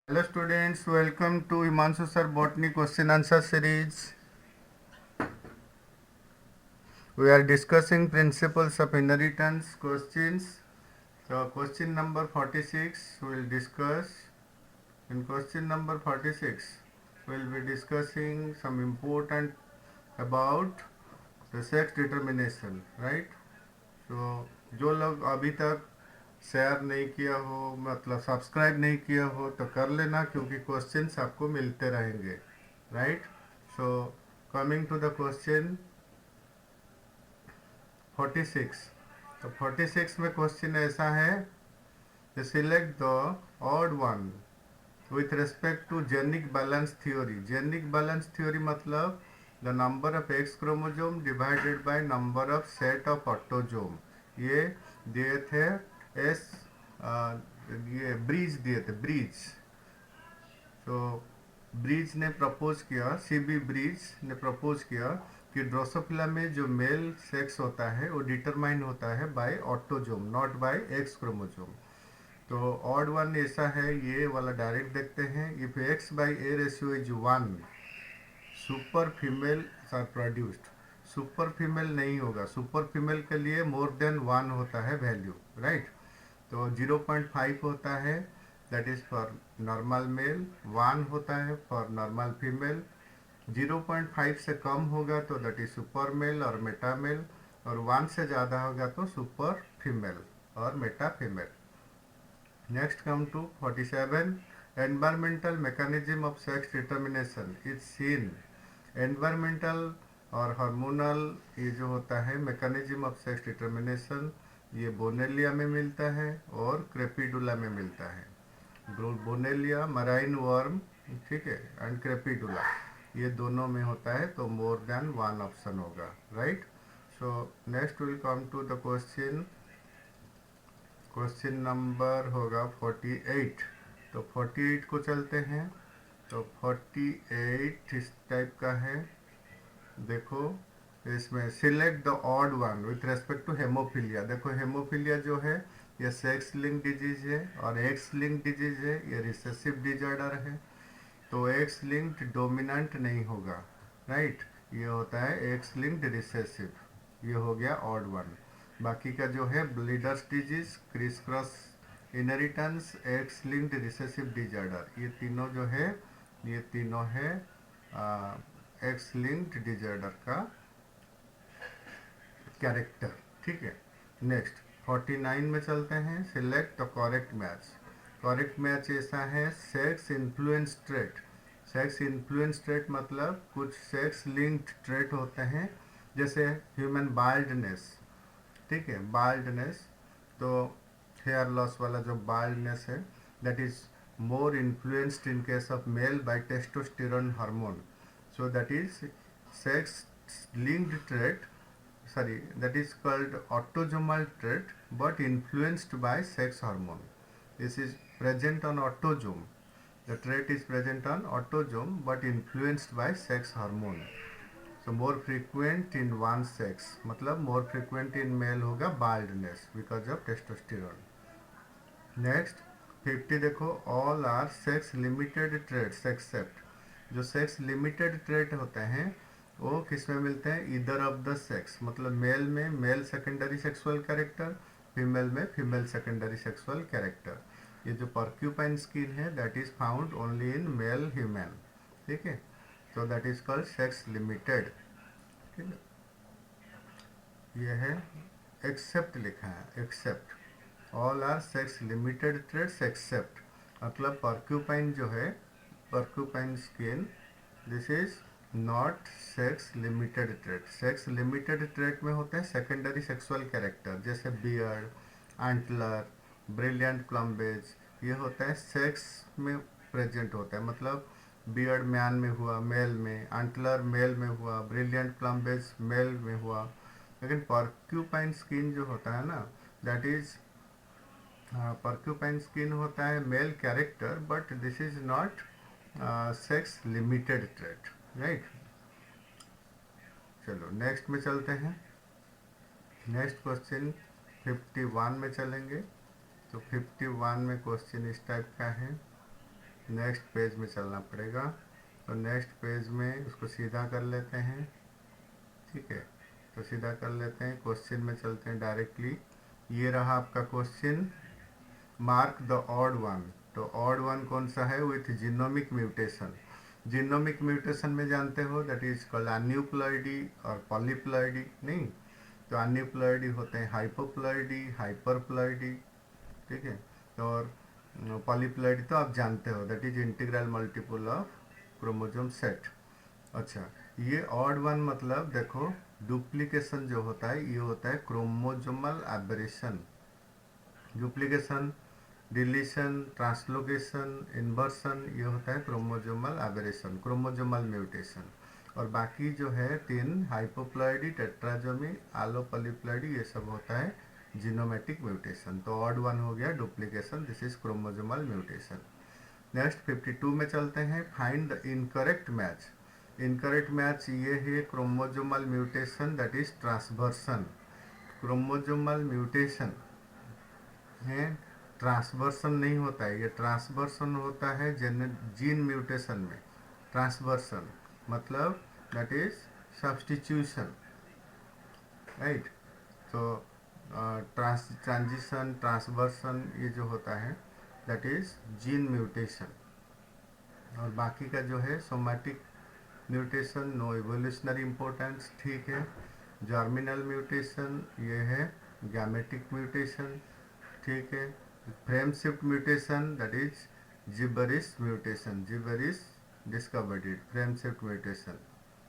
Hello students, welcome to Himanshu Sir Botany question answer series. We are discussing principles of inheritance questions. So question number 46 we will discuss. In question number 46 we will be discussing some important about the sex determination, right? तो जो लोग अभी तक share नहीं किया हो, मतलब subscribe नहीं किया हो, तो कर लेना क्योंकि क्वेश्चंस आपको मिलते रहेंगे, right? So coming to the question 46। तो 46 में क्वेश्चन ऐसा है, select the odd one with respect to genic balance theory. Genic balance theory मतलब the number of X chromosome divided by number of set of autosome. ये दिए थे S, ये bridge दिए थे, ब्रीज। तो ब्रीज ने प्रपोज किया, सीबी ब्रीज ने प्रपोज किया कि ड्रोसोफिला में जो मेल सेक्स होता है वो डिटरमाइन होता है by autosome, not by X chromosome. तो ऑड वन ऐसा है, ये वाला डायरेक्ट देखते हैं। If X by A ratio is one, super female are produced. Super female नहीं होगा, सुपर फीमेल के लिए मोर देन वन होता है वैल्यू, राइट? तो 0.5 होता है, that is for normal male, one होता है फॉर नॉर्मल फीमेल। 0.5 से कम होगा तो दैट इज सुपर मेल और मेटा मेल, और वन से ज़्यादा होगा तो सुपर फीमेल और Meta female. Next come to 47. Environmental mechanism of sex determination is seen. Environmental और hormonal ये जो होता है mechanism of sex determination, ये बोनेलिया में मिलता है और क्रेपिडुला में मिलता है। बोनेलिया मराइन वर्म, ठीक है, एंड क्रेपिडुला, ये दोनों में होता है, तो मोर देन वन ऑप्शन होगा, right? So next will come to the question. Question number होगा 48। तो 48 को चलते हैं। तो 48 इस टाइप का है, देखो इसमें select the odd one with respect to haemophilia. देखो हेमोफीलिया जो है ये सेक्स लिंक डिजीज है और एक्स लिंक डिजीज है, ये रिसेसिव डिजॉर्डर है। तो एक्स लिंक्ड डोमिनेंट नहीं होगा, राइट? ये होता है एक्स लिंक्ड रिसेसिव, ये हो गया ऑड वन। बाकी का जो है bleeders disease, criss cross inheritance, x linked recessive disorder, ये तीनों जो है, ये तीनों है एक्स लिंक्ड डिजॉर्डर का कैरेक्टर, ठीक है। नेक्स्ट 49 में चलते हैं। Select the correct match. Correct match ऐसा है, sex influence trait. Sex influence trait मतलब कुछ सेक्स लिंक्ड ट्रेट होते हैं, जैसे ह्यूमन बाल्डनेस, ठीक है, बाल्डनेस। तो हेयर लॉस वाला जो बाल्डनेस है, that is more influenced in case of male by testosterone hormone. So that is sex linked trait, sorry, that is called autosomal trait but influenced by sex hormone. This is present on autosome. The trait is present on autosome but influenced by sex hormone. So more frequent in one sex, मतलब more frequent in male होगा baldness because of testosterone. Next 50 देखो, all are sex limited traits except. जो sex limited trait होते हैं वो किस में मिलते हैं? इधर ऑफ द सेक्स, मतलब मेल में male secondary sexual character, female में फीमेल सेकेंडरी सेक्सुअल कैरेक्टर। ये जो पर्क्यूपाइन स्किन है that is found only in male human, ठीक है। तो that is called sex limited, ठीक है। ये है एक्सेप्ट लिखा है, except all are sex limited traits except, मतलब पर्क्यूपाइन जो है, porcupine skin, this is not sex limited trait. Sex limited trait में होते हैं सेकेंडरी सेक्सुअल कैरेक्टर, जैसे बियर्ड, एंटलर, ब्रिलियंट प्लम्बेज, ये होता है सेक्स में प्रेजेंट होता है, मतलब बियर्ड मैन में हुआ, मेल में, एंटलर मेल में हुआ, ब्रिलियंट प्लम्बेज मेल में हुआ। लेकिन पर्क्यूपाइन स्किन जो होता है ना, दैट इज, पर्क्यूपाइन स्किन होता है male character but this is not sex limited trait, right? चलो नेक्स्ट में चलते हैं। नेक्स्ट क्वेश्चन 51 में चलेंगे। तो 51 में क्वेश्चन इस टाइप का है, नेक्स्ट पेज में चलना पड़ेगा। तो नेक्स्ट पेज में उसको सीधा कर लेते हैं, ठीक है। तो सीधा कर लेते हैं, क्वेश्चन में चलते हैं डायरेक्टली। ये रहा आपका question, mark the odd one. तो ऑड वन कौन सा है? With genomic mutation. Genomic mutation में जानते हो दैट इज कॉल्ड अन्यूप्लॉइडी और पॉलीप्लॉइडी। नहीं, तो अन्यूप्लॉइडी होते हैं हाइपोप्लॉइडी, हाइपरप्लॉइडी, ठीक है। और पॉलीप्लॉइडी तो आप जानते हो, that is integral multiple of chromosome set. अच्छा, ये ऑड वन मतलब देखो, डुप्लीकेशन जो होता है ये होता है chromosomal aberration. Duplication, deletion, translocation, inversion, ये होता है क्रोमोसोमल एबरेशन, क्रोमोसोमल म्यूटेशन। और बाकी जो है तीन, हाइपोप्लॉइडी, टेट्राजोमी, आलोपॉलीप्लॉइडी, ये सब होता है जीनोमेटिक म्यूटेशन। तो ऑड वन हो गया duplication, this is chromosomal mutation. Next 52 में चलते हैं, find the incorrect match. Incorrect match ये है chromosomal mutation, that is transversion. Chromosomal mutation है, ट्रांसवर्सन नहीं होता है, ये ट्रांसवर्सन होता है जीन म्यूटेशन में। ट्रांसवर्सन मतलब दैट इज सब्सटीट्यूशन, राइट। तो ट्रांजिशन, ट्रांसवर्सन ये जो होता है दैट इज जीन म्यूटेशन। और बाकी का जो है somatic mutation, no evolutionary importance, ठीक है। जर्मिनल म्यूटेशन ये है गैमेटिक म्यूटेशन, ठीक है। Frame shift mutation that is gibberish mutation, gibberish discovered it. Frame shift mutation,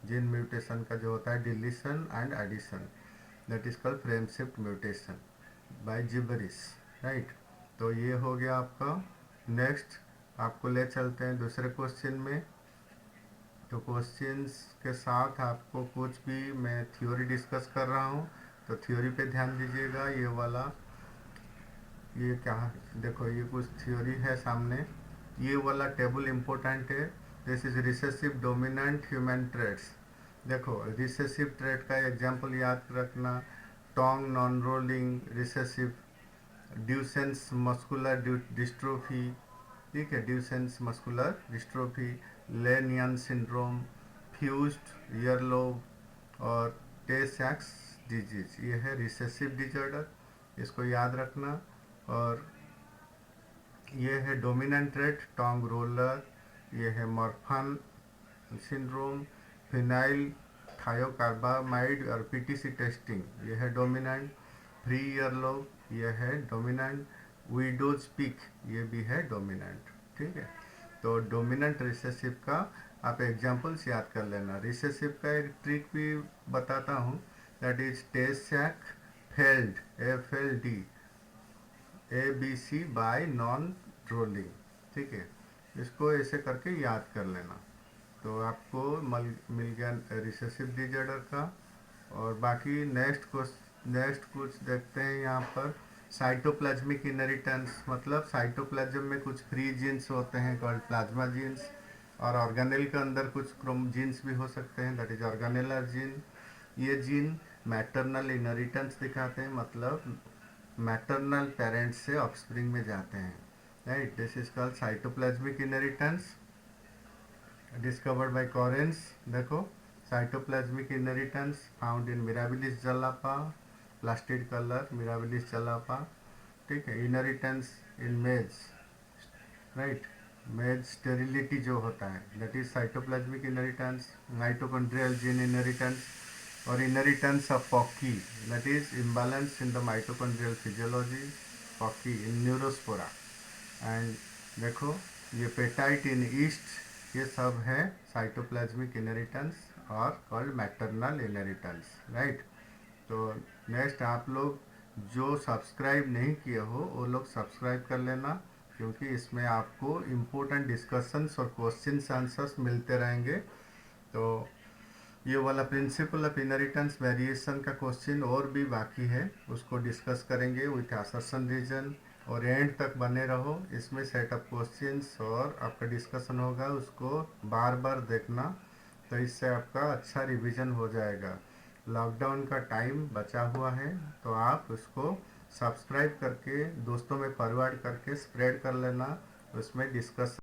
gene mutation का जो होता है deletion and addition, that is called frame shift mutation by gibberish, right. तो ये हो गया आपका। नेक्स्ट आपको ले चलते हैं दूसरे क्वेश्चन में। तो क्वेश्चंस के साथ आपको कुछ भी मैं थ्योरी डिस्कस कर रहा हूँ, तो थ्योरी पे ध्यान दीजिएगा। ये वाला, ये क्या, देखो ये कुछ थ्योरी है सामने। ये वाला टेबल इम्पोर्टेंट है। This is recessive dominant human traits. देखो रिसेसिव ट्रेड का एग्जांपल याद रखना, tongue non rolling recessive, Duchenne muscular dystrophy, ठीक है, Duchenne muscular dystrophy, Lesch Nyhan syndrome, fused earlobe और टे सैक्स डिजीज, ये है रिसेसिव डिजॉर्डर, इसको याद रखना। और ये है डोमिनेंट ट्रेट, टोंग रोलर, ये है मॉर्फन सिंड्रोम, फिनाइल थायोकार्बामाइड और पीटीसी टेस्टिंग, ये है डोमिनेंट। फ्री ईयरलोब, ये है डोमिनेंट। विडोज पिक, ये भी है डोमिनेंट, ठीक है। तो डोमिनेंट रिसेसिव का आप एग्जांपल्स याद कर लेना। रिसेसिव का एक ट्रिक भी बताता हूँ, that is Tay sac failed, FLD, ABC by non rolling, ठीक है। इसको ऐसे करके याद कर लेना, तो आपको मिल गया रिसेसिव डिजॉर्डर का। और बाकी नेक्स्ट कुछ देखते हैं यहाँ पर। साइटोप्लाज्मिक इनहेरिटेंस मतलब साइटोप्लाज्म में कुछ फ्री जीन्स होते हैं कॉल्ड प्लाज्मा जीन्स, और ऑर्गेनेल के अंदर कुछ क्रोम जीन्स भी हो सकते हैं, दैट इज ऑर्गेनेलर जीन। ये जीन मैटरनल इनहेरिटेंस दिखाते हैं, मतलब मैटरनल पेरेंट्स से ऑफस्प्रिंग में जाते हैं, right. This is called cytoplasmic inheritance discovered by Correns. देखो cytoplasmic inheritance found in Mirabilis jalapa, plastid colour Mirabilis jalapa, ठीक है। इनहेरिटेंस इन मेज, राइट, मेज स्टेरिलिटी जो होता है that is cytoplasmic inheritance. Mitochondrial gene inheritance और inheritance of pokey, that is imbalance in the mitochondrial physiology, pokey in Neurospora. And देखो ये पेटाइट इन ईस्ट, ये सब है साइटोप्लाज्मिक इनहेरिटेंस और कॉल्ड मैटरनल इनहेरिटेंस, राइट। तो नेक्स्ट आप लोग जो सब्सक्राइब नहीं किए हो वो लोग सब्सक्राइब कर लेना, क्योंकि इसमें आपको इम्पोर्टेंट डिस्कशंस और क्वेश्चंस आंसर्स मिलते रहेंगे। तो ये वाला प्रिंसिपल ऑफ इनहेरिटेंस वेरिएशन का क्वेश्चन और भी बाकी है, उसको डिस्कस करेंगे विथ असर्शन रीजन। और एंड तक बने रहो, इसमें सेट ऑफ क्वेश्चंस और आपका डिस्कशन होगा, उसको बार बार देखना, तो इससे आपका अच्छा रिवीजन हो जाएगा। लॉकडाउन का टाइम बचा हुआ है, तो आप उसको सब्सक्राइब करके दोस्तों में फॉरवर्ड करके स्प्रेड कर लेना, उसमें डिस्कस